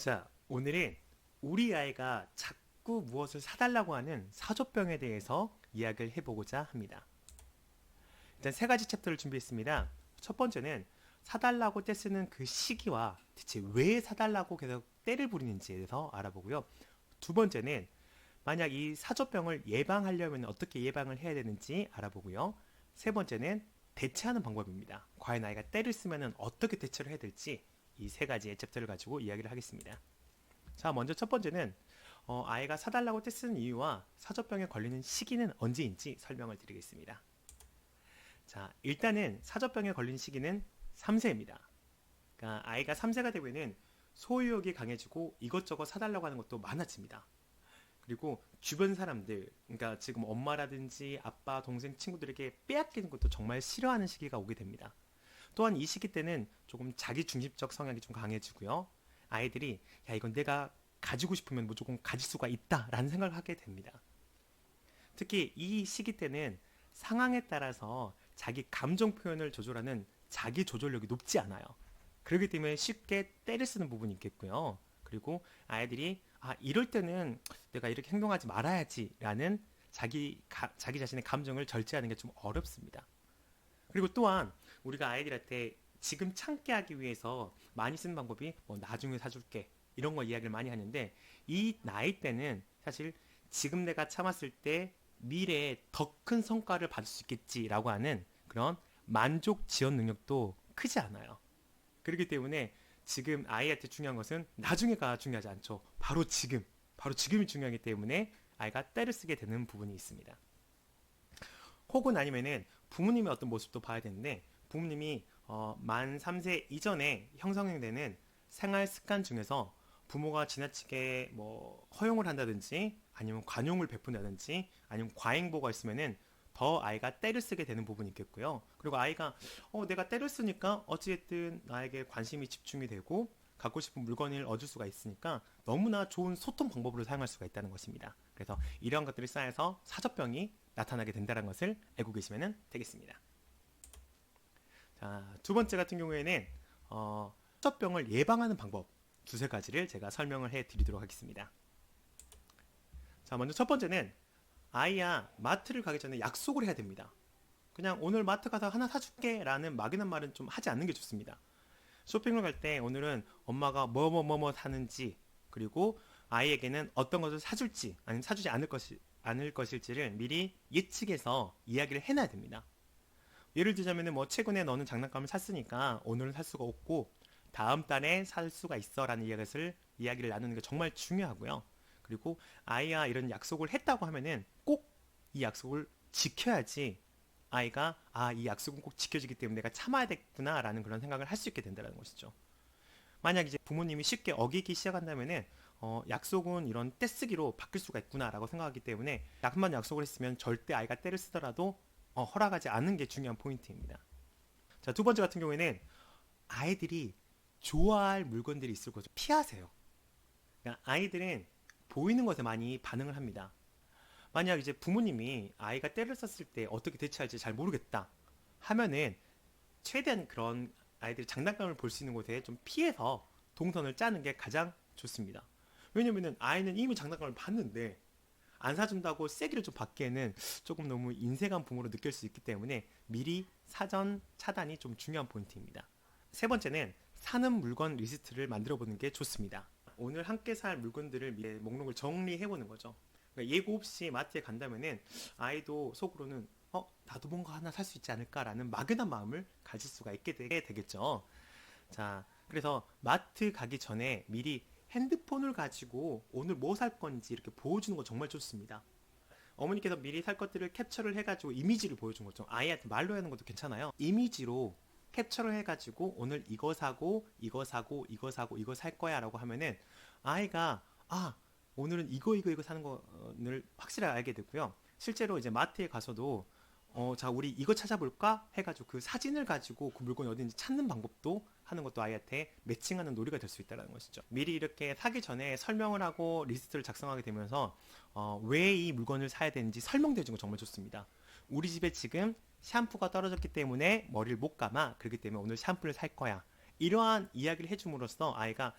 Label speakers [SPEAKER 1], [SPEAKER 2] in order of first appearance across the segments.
[SPEAKER 1] 자, 오늘은 우리 아이가 자꾸 무엇을 사달라고 하는 사조병에 대해서 이야기를 해보고자 합니다. 일단 세 가지 챕터를 준비했습니다. 첫 번째는 사달라고 떼쓰는 그 시기와 대체 왜 사달라고 계속 떼를 부리는지에 대해서 알아보고요. 두 번째는 만약 이 사조병을 예방하려면 어떻게 예방을 해야 되는지 알아보고요. 세 번째는 대체하는 방법입니다. 과연 아이가 떼를 쓰면 어떻게 대처를 해야 될지 이 세 가지의 챕터를 가지고 이야기를 하겠습니다. 자, 먼저 첫 번째는 아이가 사달라고 떼쓰는 이유와 사조병에 걸리는 시기는 언제인지 설명을 드리겠습니다. 자, 일단은 사조병에 걸린 시기는 3세입니다. 그러니까 아이가 3세가 되면은 소유욕이 강해지고 이것저것 사달라고 하는 것도 많아집니다. 그리고 주변 사람들, 그러니까 지금 엄마라든지 아빠, 동생, 친구들에게 빼앗기는 것도 정말 싫어하는 시기가 오게 됩니다. 또한 이 시기 때는 조금 자기 중심적 성향이 좀 강해지고요. 아이들이 야, 이건 내가 가지고 싶으면 무조건 가질 수가 있다라는 생각을 하게 됩니다. 특히 이 시기 때는 상황에 따라서 자기 감정 표현을 조절하는 자기 조절력이 높지 않아요. 그렇기 때문에 쉽게 때를 쓰는 부분이 있겠고요. 그리고 아이들이 이럴 때는 내가 이렇게 행동하지 말아야지라는 자기 자신의 감정을 절제하는 게 좀 어렵습니다. 그리고 또한 우리가 아이들한테 지금 참게 하기 위해서 많이 쓰는 방법이 뭐 나중에 사줄게 이런 거 이야기를 많이 하는데, 이 나이 때는 사실 지금 내가 참았을 때 미래에 더 큰 성과를 받을 수 있겠지라고 하는 그런 만족 지원 능력도 크지 않아요. 그렇기 때문에 지금 아이한테 중요한 것은 나중에가 중요하지 않죠. 바로 지금이 중요하기 때문에 아이가 때를 쓰게 되는 부분이 있습니다. 혹은 아니면은 부모님의 어떤 모습도 봐야 되는데, 부모님이 만 3세 이전에 형성되는 생활 습관 중에서 부모가 지나치게 뭐 허용을 한다든지 아니면 관용을 베푼다든지 아니면 과잉보가 있으면은 더 아이가 때를 쓰게 되는 부분이 있겠고요. 그리고 아이가 내가 때를 쓰니까 어찌됐든 나에게 관심이 집중이 되고 갖고 싶은 물건을 얻을 수가 있으니까 너무나 좋은 소통 방법으로 사용할 수가 있다는 것입니다. 그래서 이러한 것들이 쌓여서 사조병이 나타나게 된다는 것을 알고 계시면 되겠습니다. 자, 두 번째 같은 경우에는 사조병을 예방하는 방법 두세 가지를 제가 설명을 해 드리도록 하겠습니다. 자, 먼저 첫 번째는 아이야 마트를 가기 전에 약속을 해야 됩니다. 그냥 오늘 마트 가서 하나 사줄게 라는 막연한 말은 좀 하지 않는 게 좋습니다. 쇼핑을 갈 때 오늘은 엄마가 뭐뭐 사는지, 그리고 아이에게는 어떤 것을 사줄지 아니면 사주지 않을 것일지를 미리 예측해서 이야기를 해놔야 됩니다. 예를 들자면 뭐 최근에 너는 장난감을 샀으니까 오늘은 살 수가 없고 다음 달에 살 수가 있어 라는 이야기를 나누는 게 정말 중요하고요. 그리고 아이와 이런 약속을 했다고 하면은 꼭 이 약속을 지켜야지 아이가 이 약속은 꼭 지켜지기 때문에 내가 참아야 겠구나 라는 그런 생각을 할 수 있게 된다는 것이죠. 만약 이제 부모님이 쉽게 어기기 시작한다면은 약속은 이런 떼쓰기로 바뀔 수가 있구나라고 생각하기 때문에 한번 약속을 했으면 절대 아이가 떼를 쓰더라도 허락하지 않는 게 중요한 포인트입니다. 자, 두 번째 같은 경우에는 아이들이 좋아할 물건들이 있을 것을 피하세요. 그러니까 아이들은 보이는 것에 많이 반응을 합니다. 만약 이제 부모님이 아이가 때를 썼을 때 어떻게 대처할지 잘 모르겠다 하면은 최대한 그런 아이들이 장난감을 볼 수 있는 곳에 좀 피해서 동선을 짜는 게 가장 좋습니다. 왜냐면은 아이는 이미 장난감을 봤는데 안 사준다고 세기를 좀 받기에는 조금 너무 인색한 부모로 느낄 수 있기 때문에 미리 사전 차단이 좀 중요한 포인트입니다. 세 번째는 사는 물건 리스트를 만들어 보는 게 좋습니다. 오늘 함께 살 물건들을 미리 목록을 정리해 보는 거죠. 그러니까 예고 없이 마트에 간다면은 아이도 속으로는 나도 뭔가 하나 살 수 있지 않을까라는 막연한 마음을 가질 수가 있게 되겠죠. 자, 그래서 마트 가기 전에 미리 핸드폰을 가지고 오늘 뭐 살 건지 이렇게 보여주는 거 정말 좋습니다. 어머니께서 미리 살 것들을 캡처를 해가지고 이미지를 보여준 거죠. 아이한테 말로 하는 것도 괜찮아요. 이미지로 캡처를 해가지고 오늘 이거 사고 이거 사고 이거 사고 이거 살 거야 라고 하면은 아이가 오늘은 이거 사는 거를 확실하게 알게 되고요. 실제로 이제 마트에 가서도 자, 우리 이거 찾아볼까? 해가지고 그 사진을 가지고 그 물건이 어딘지 찾는 방법도 하는 것도 아이한테 매칭하는 놀이가 될 수 있다는 것이죠. 미리 이렇게 사기 전에 설명을 하고 리스트를 작성하게 되면서 왜 이 물건을 사야 되는지 설명해 주는 거 정말 좋습니다. 우리 집에 지금 샴푸가 떨어졌기 때문에 머리를 못 감아. 그렇기 때문에 오늘 샴푸를 살 거야. 이러한 이야기를 해줌으로써 아이가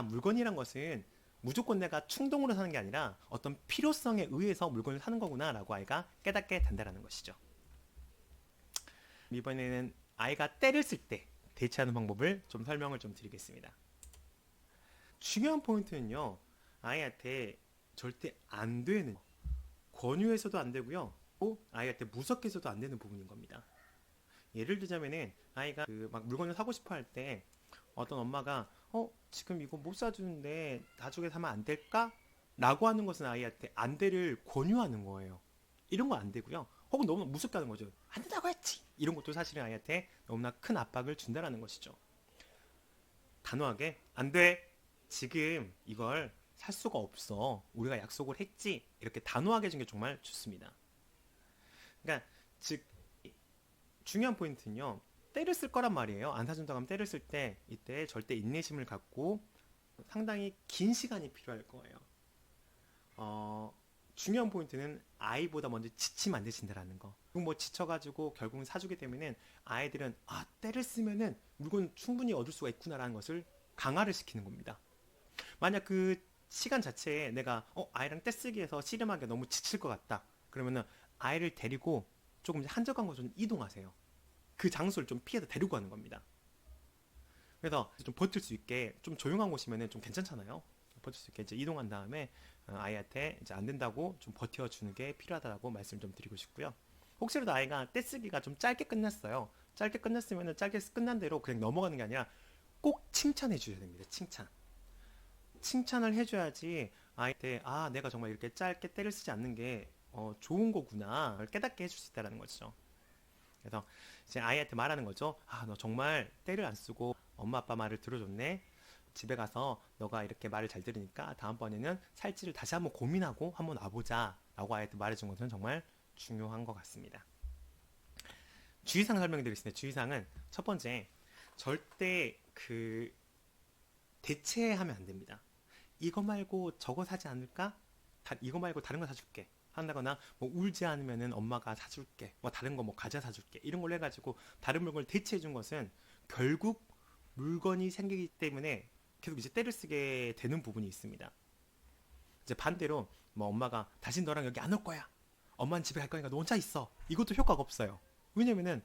[SPEAKER 1] 물건이란 것은 무조건 내가 충동으로 사는 게 아니라 어떤 필요성에 의해서 물건을 사는 거구나 라고 아이가 깨닫게 된다는 것이죠. 이번에는 아이가 때를 쓸 때 대처하는 방법을 좀 설명을 좀 드리겠습니다. 중요한 포인트는요, 아이한테 절대 안 되는, 권유해서도 안 되고요, 또 아이한테 무섭게 해서도 안 되는 부분인 겁니다. 예를 들자면은 아이가 막 물건을 사고 싶어 할 때 어떤 엄마가 지금 이거 못 사주는데 나중에 사면 안 될까? 라고 하는 것은 아이한테 안 돼를 권유하는 거예요. 이런 거 안 되고요. 혹은 너무 무섭게 하는 거죠. 안 된다고 했지! 이런 것도 사실은 아이한테 너무나 큰 압박을 준다라는 것이죠. 단호하게 안 돼! 지금 이걸 살 수가 없어. 우리가 약속을 했지. 이렇게 단호하게 해준 게 정말 좋습니다. 그러니까 즉 중요한 포인트는요, 때를 쓸 거란 말이에요. 안 사준다고 하면 때를 쓸 때 이때 절대 인내심을 갖고 상당히 긴 시간이 필요할 거예요. 중요한 포인트는 아이보다 먼저 지치면 안 되신다라는 거. 뭐 지쳐가지고 결국은 사주게 되면은 아이들은 때를 쓰면은 물건 충분히 얻을 수가 있구나라는 것을 강화를 시키는 겁니다. 만약 그 시간 자체에 내가 아이랑 떼쓰기해서 씨름하기가 너무 지칠 것 같다, 그러면은 아이를 데리고 조금 한적한 곳으로 이동하세요. 그 장소를 좀 피해서 데리고 가는 겁니다. 그래서 좀 버틸 수 있게 좀 조용한 곳이면은 좀 괜찮잖아요. 버틸 수 있게 이제 이동한 다음에 아이한테 이제 안 된다고 좀 버텨주는 게 필요하다고 말씀을 좀 드리고 싶고요. 혹시라도 아이가 떼쓰기가 좀 짧게 끝났어요. 짧게 끝났으면은 짧게 끝난 대로 그냥 넘어가는 게 아니라 꼭 칭찬해 주셔야 됩니다. 칭찬을 해줘야지 아이한테 내가 정말 이렇게 짧게 때를 쓰지 않는 게 좋은 거구나 깨닫게 해줄 수 있다는 거죠. 그래서 이제 아이한테 말하는 거죠. 너 정말 때를 안 쓰고 엄마 아빠 말을 들어줬네. 집에 가서 너가 이렇게 말을 잘 들으니까 다음번에는 살지를 다시 한번 고민하고 한번 와보자 라고 아이한테 말해준 것은 정말 중요한 것 같습니다. 주의사항 설명드리겠습니다. 주의사항은 첫 번째, 절대 대체하면 안 됩니다. 이거 말고 저거 사지 않을까? 이거 말고 다른 거 사줄게 한다거나, 뭐 울지 않으면은 엄마가 사줄게, 뭐 다른 거 뭐 과자 사줄게, 이런 걸로 해가지고 다른 물건을 대체해 준 것은 결국 물건이 생기기 때문에 계속 이제 때를 쓰게 되는 부분이 있습니다. 이제 반대로 뭐 엄마가 다시 너랑 여기 안 올 거야, 엄마는 집에 갈 거니까 너 혼자 있어, 이것도 효과가 없어요. 왜냐면은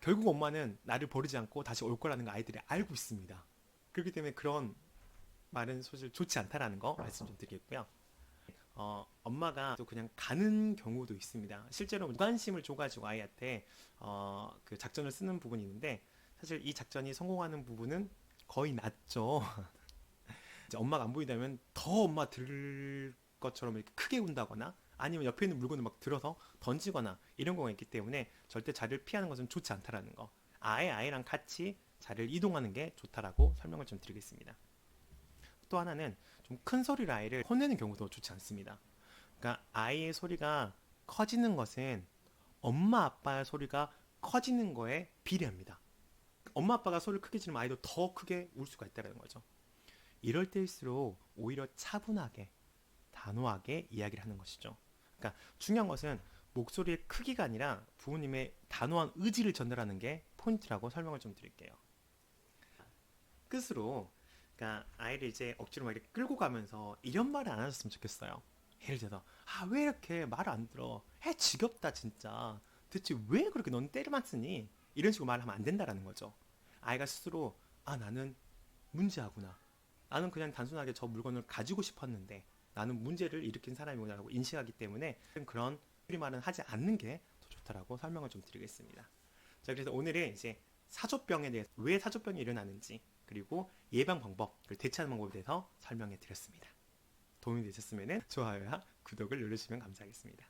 [SPEAKER 1] 결국 엄마는 나를 버리지 않고 다시 올 거라는 거 아이들이 알고 있습니다. 그렇기 때문에 그런 말은 사실 좋지 않다라는 거 말씀 좀 드리겠고요. 엄마가 또 그냥 가는 경우도 있습니다. 실제로 무관심을 줘가지고 아이한테 그 작전을 쓰는 부분이 있는데, 사실 이 작전이 성공하는 부분은 거의 낮죠. 이제 엄마가 안 보인다면 더 엄마 들 것처럼 이렇게 크게 운다거나, 아니면 옆에 있는 물건을 막 들어서 던지거나 이런 경우가 있기 때문에 절대 자리를 피하는 것은 좋지 않다라는 거. 아이랑 같이 자리를 이동하는 게 좋다라고 설명을 좀 드리겠습니다. 또 하나는 좀 큰 소리로 아이를 혼내는 경우도 좋지 않습니다. 그러니까 아이의 소리가 커지는 것은 엄마 아빠의 소리가 커지는 거에 비례합니다. 엄마 아빠가 소리를 크게 지르면 아이도 더 크게 울 수가 있다는 거죠. 이럴 때일수록 오히려 차분하게 단호하게 이야기를 하는 것이죠. 그러니까 중요한 것은 목소리의 크기가 아니라 부모님의 단호한 의지를 전달하는 게 포인트라고 설명을 좀 드릴게요. 끝으로, 그러니까 아이를 이제 억지로 막 이렇게 끌고 가면서 이런 말을 안 하셨으면 좋겠어요. 예를 들어서 왜 이렇게 말을 안 들어? 지겹다 진짜. 대체 왜 그렇게 넌 때를만 쓰니? 이런 식으로 말하면 안 된다라는 거죠. 아이가 스스로 나는 문제하구나. 나는 그냥 단순하게 저 물건을 가지고 싶었는데 나는 문제를 일으킨 사람이구나라고 인식하기 때문에 그런 말은 하지 않는 게 더 좋다라고 설명을 좀 드리겠습니다. 자, 그래서 오늘은 이제 사조병에 대해서 왜 사조병이 일어나는지, 그리고 예방 방법, 대처하는 방법에 대해서 설명해 드렸습니다. 도움이 되셨으면 좋아요와 구독을 누르시면 감사하겠습니다.